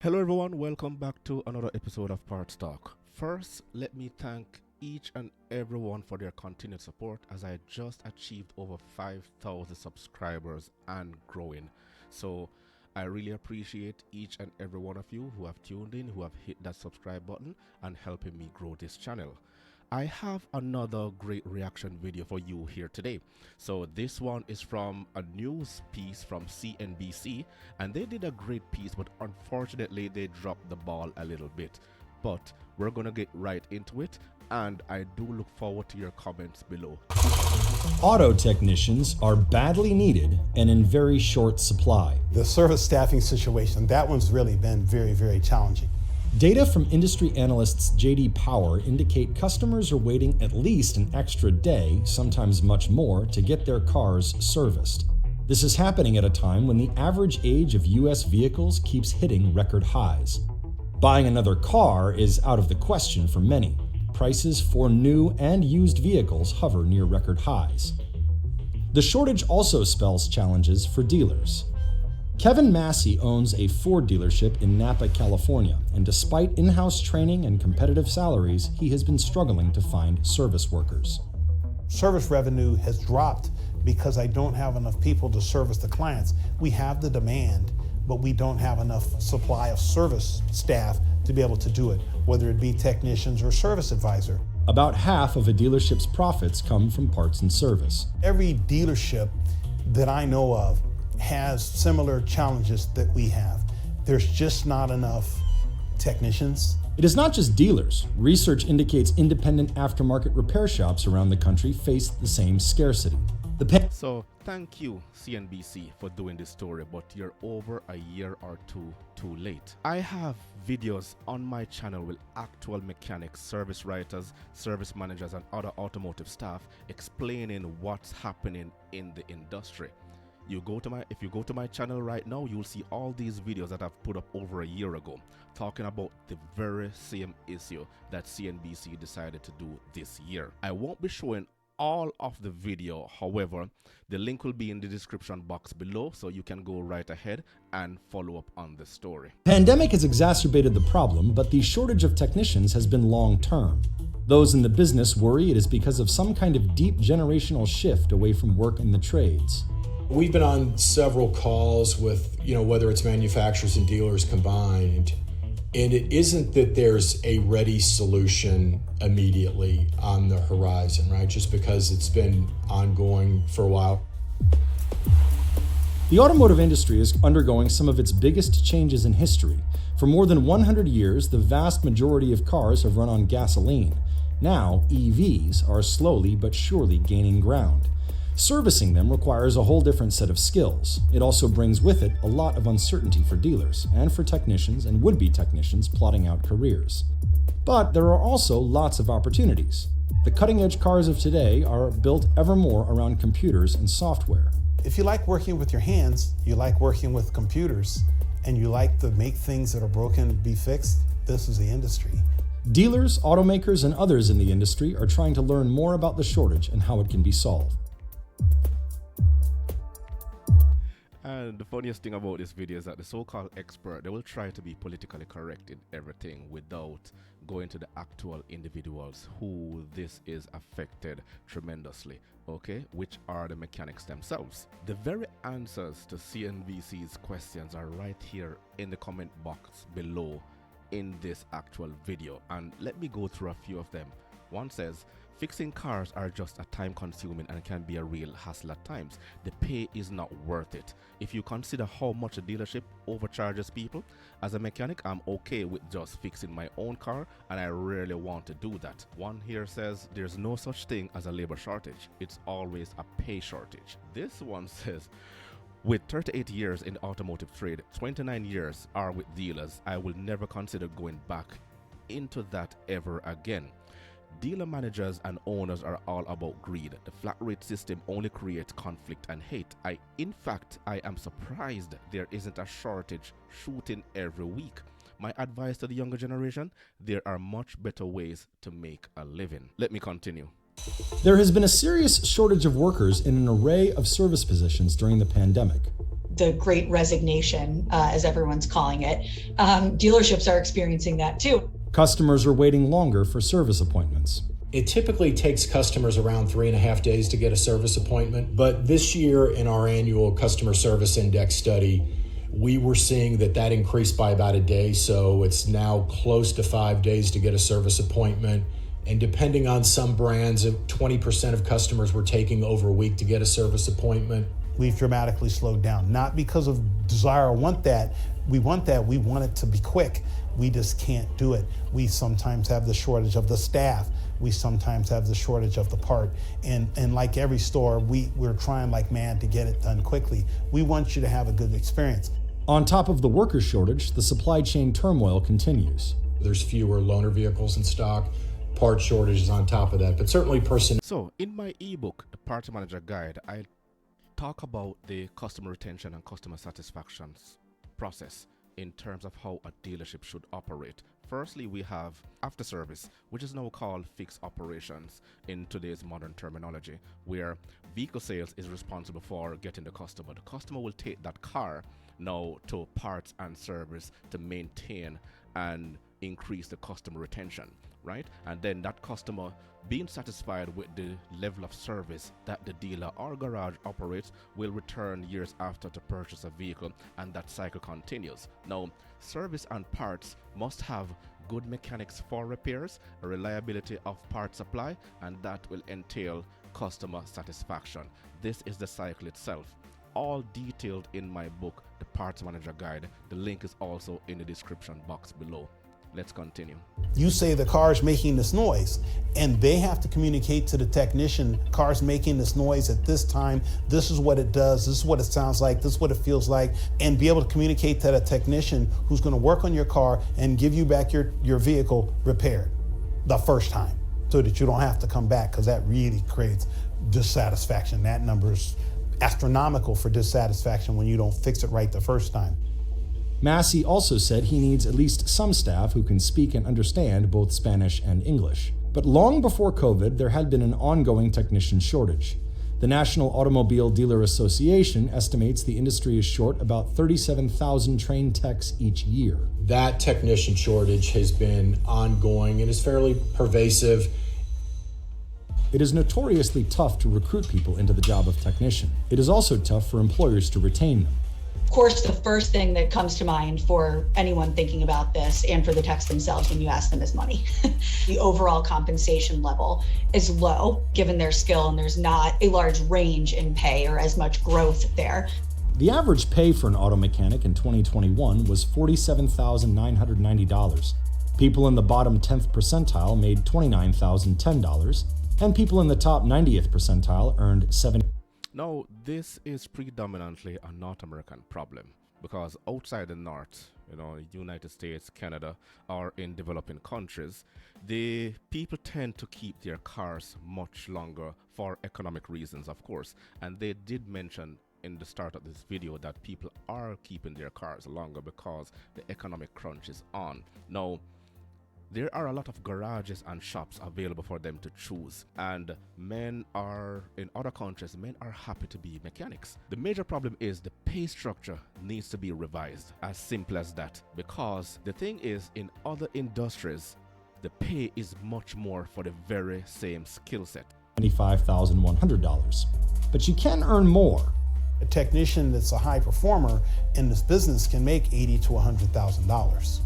Hello, everyone. Welcome back to another episode of Parts Talk. First, let me thank each and everyone for their continued support as I just achieved over 5,000 subscribers and growing. So, I really appreciate each and every one of you who have tuned in, who have hit that subscribe button and helping me grow this channel. I have another great reaction video for you here today. So this one is from a news piece from CNBC, and they did a great piece, but unfortunately they dropped the ball a little bit. But we're gonna get right into it, and I do look forward to your comments below. Auto technicians are badly needed and in very short supply. The service staffing situation, that one's really been very, very challenging. Data from industry analysts J.D. Power indicate customers are waiting at least an extra day, sometimes much more, to get their cars serviced. This is happening at a time when the average age of U.S. vehicles keeps hitting record highs. Buying another car is out of the question for many. Prices for new and used vehicles hover near record highs. The shortage also spells challenges for dealers. Kevin Massey owns a Ford dealership in Napa, California, and despite in-house training and competitive salaries, he has been struggling to find service workers. Service revenue has dropped because I don't have enough people to service the clients. We have the demand, but we don't have enough supply of service staff to be able to do it, whether it be technicians or service advisor. About half of a dealership's profits come from parts and service. Every dealership that I know of has similar challenges that we have. There's just not enough technicians. It is not just dealers. Research indicates independent aftermarket repair shops around the country face the same scarcity. So thank you CNBC for doing this story, but you're over a year or two too late. I have videos on my channel with actual mechanics, service writers, service managers and other automotive staff explaining what's happening in the industry. If you go to my channel right now, you'll see all these videos that I've put up over a year ago talking about the very same issue that CNBC decided to do this year. I won't be showing all of the video, however, the link will be in the description box below, so you can go right ahead and follow up on the story. Pandemic has exacerbated the problem, but the shortage of technicians has been long-term. Those in the business worry it is because of some kind of deep generational shift away from work in the trades. We've been on several calls with, whether it's manufacturers and dealers combined, and it isn't that there's a ready solution immediately on the horizon, right? Just because it's been ongoing for a while. The automotive industry is undergoing some of its biggest changes in history. For more than 100 years, the vast majority of cars have run on gasoline. Now, EVs are slowly but surely gaining ground. Servicing them requires a whole different set of skills. It also brings with it a lot of uncertainty for dealers and for technicians and would-be technicians plotting out careers. But there are also lots of opportunities. The cutting-edge cars of today are built ever more around computers and software. If you like working with your hands, you like working with computers, and you like to make things that are broken be fixed, this is the industry. Dealers, automakers, and others in the industry are trying to learn more about the shortage and how it can be solved. And the funniest thing about this video is that the so-called expert, they will try to be politically correct in everything without going to the actual individuals who this is affected tremendously, okay, which are the mechanics themselves. The very answers to CNBC's questions are right here in the comment box below in this actual video, and let me go through a few of them. One says, fixing cars are just a time consuming and can be a real hassle at times. The pay is not worth it. If you consider how much a dealership overcharges people, as a mechanic, I'm okay with just fixing my own car and I rarely want to do that. One here says, there's no such thing as a labor shortage. It's always a pay shortage. This one says, with 38 years in the automotive trade, 29 years are with dealers, I will never consider going back into that ever again. Dealer managers and owners are all about greed. The flat rate system only creates conflict and hate. In fact, I am surprised there isn't a shortage shooting every week. My advice to the younger generation, there are much better ways to make a living. Let me continue. There has been a serious shortage of workers in an array of service positions during the pandemic. the great resignation, as everyone's calling it, dealerships are experiencing that too. Customers are waiting longer for service appointments. It typically takes customers around 3.5 days to get a service appointment, but this year in our annual customer service index study, we were seeing that increased by about a day, so it's now close to 5 days to get a service appointment. And depending on some brands, 20% of customers were taking over a week to get a service appointment. We've dramatically slowed down, not because of desire or want that. We want it to be quick. We just can't do it. We sometimes have the shortage of the staff. We sometimes have the shortage of the part. And like every store, we're trying like mad to get it done quickly. We want you to have a good experience. On top of the worker shortage, the supply chain turmoil continues. There's fewer loaner vehicles in stock, part shortages on top of that, but certainly personnel. So in my ebook, The Parts Manager Guide, I talk about the customer retention and customer satisfaction process in terms of how a dealership should operate. Firstly, we have after service, which is now called fixed operations in today's modern terminology, where vehicle sales is responsible for getting the customer. The customer will take that car now to parts and service to maintain and increase the customer retention, right? And then that customer being satisfied with the level of service that the dealer or garage operates will return years after to purchase a vehicle, and that cycle continues. Now, service and parts must have good mechanics for repairs, a reliability of part supply, and that will entail customer satisfaction. This is the cycle itself, all detailed in my book, The Parts Manager Guide. The link is also in the description box below. Let's continue. You say the car's making this noise, and they have to communicate to the technician, car's making this noise at this time, this is what it does, this is what it sounds like, this is what it feels like, and be able to communicate to the technician who's going to work on your car and give you back your vehicle repaired the first time, so that you don't have to come back, because that really creates dissatisfaction. That number's astronomical for dissatisfaction when you don't fix it right the first time. Massey also said he needs at least some staff who can speak and understand both Spanish and English. But long before COVID, there had been an ongoing technician shortage. The National Automobile Dealer Association estimates the industry is short about 37,000 trained techs each year. That technician shortage has been ongoing and is fairly pervasive. It is notoriously tough to recruit people into the job of technician. It is also tough for employers to retain them. Of course, the first thing that comes to mind for anyone thinking about this, and for the techs themselves when you ask them, is money. The overall compensation level is low given their skill, and there's not a large range in pay or as much growth there. The average pay for an auto mechanic in 2021 was $47,990. People in the bottom 10th percentile made $29,010, and people in the top 90th percentile earned $70,000. Now, this is predominantly a North American problem, because outside the North, United States, Canada, or in developing countries, the people tend to keep their cars much longer for economic reasons, of course. And they did mention in the start of this video that people are keeping their cars longer because the economic crunch is on. Now, there are a lot of garages and shops available for them to choose, and in other countries, men are happy to be mechanics. The major problem is the pay structure needs to be revised, as simple as that, because the thing is, in other industries, the pay is much more for the very same skill set. $75,100. But you can earn more. A technician that's a high performer in this business can make $80,000 to $100,000.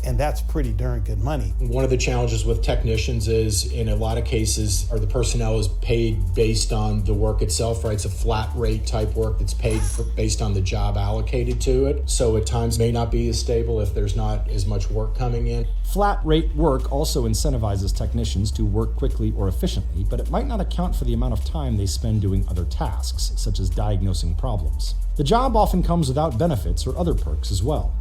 And that's pretty darn good money. One of the challenges with technicians is, in a lot of cases, the personnel is paid based on the work itself, right? It's a flat rate type work that's paid based on the job allocated to it. So at times may not be as stable if there's not as much work coming in. Flat rate work also incentivizes technicians to work quickly or efficiently, but it might not account for the amount of time they spend doing other tasks, such as diagnosing problems. The job often comes without benefits or other perks as well.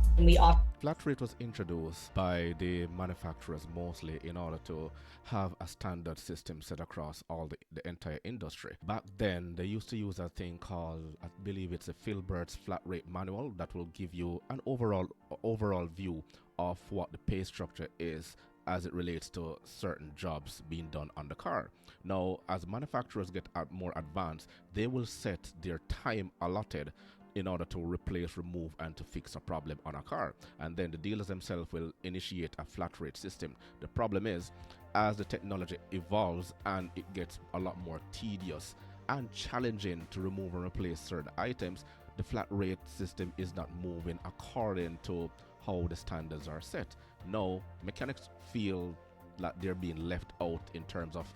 Flat rate was introduced by the manufacturers mostly in order to have a standard system set across all the entire industry. Back then, they used to use a thing called, I believe it's a Filbert's flat rate manual, that will give you an overall view of what the pay structure is as it relates to certain jobs being done on the car. Now, as manufacturers get more advanced, they will set their time allotted in order to replace, remove, and to fix a problem on a car. And then the dealers themselves will initiate a flat rate system. The problem is, as the technology evolves and it gets a lot more tedious and challenging to remove and replace certain items, the flat rate system is not moving according to how the standards are set. Now, mechanics feel like they're being left out in terms of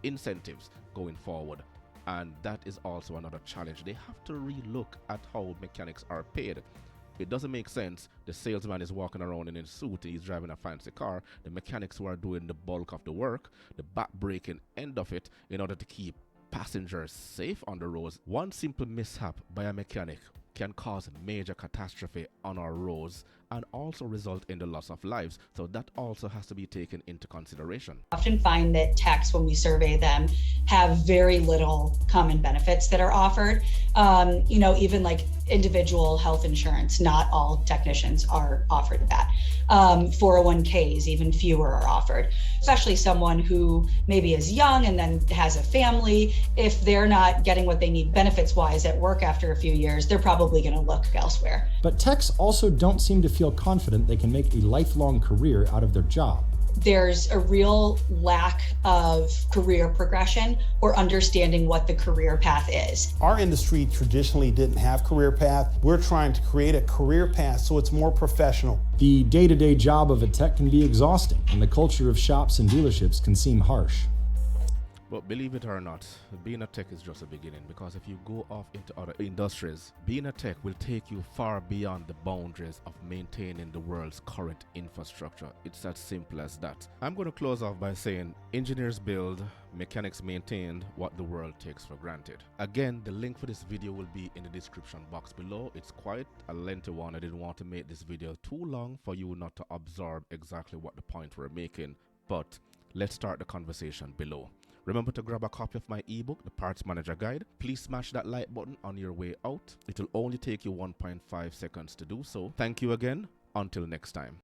incentives going forward. And that is also another challenge. They have to relook at how mechanics are paid. It doesn't make sense. The salesman is walking around in a suit, he's driving a fancy car. The mechanics who are doing the bulk of the work, the back-breaking end of it, in order to keep passengers safe on the roads. One simple mishap by a mechanic can cause major catastrophe on our roads and also result in the loss of lives. So that also has to be taken into consideration. Often find that techs, when we survey them, have very little common benefits that are offered. Even like individual health insurance, not all technicians are offered that. 401ks, even fewer are offered, especially someone who maybe is young and then has a family. If they're not getting what they need benefits wise at work after a few years, they're probably going to look elsewhere. But techs also don't seem to feel confident they can make a lifelong career out of their job. There's a real lack of career progression or understanding what the career path is. Our industry traditionally didn't have career path. We're trying to create a career path so it's more professional. The day-to-day job of a tech can be exhausting, and the culture of shops and dealerships can seem harsh. But believe it or not, being a tech is just a beginning, because if you go off into other industries, being a tech will take you far beyond the boundaries of maintaining the world's current infrastructure. It's as simple as that. I'm going to close off by saying engineers build, mechanics maintain what the world takes for granted. Again, the link for this video will be in the description box below. It's quite a lengthy one. I didn't want to make this video too long for you not to absorb exactly what the point we're making, but let's start the conversation below. Remember to grab a copy of my ebook, The Parts Manager Guide. Please smash that like button on your way out. It will only take you 1.5 seconds to do so. Thank you again. Until next time.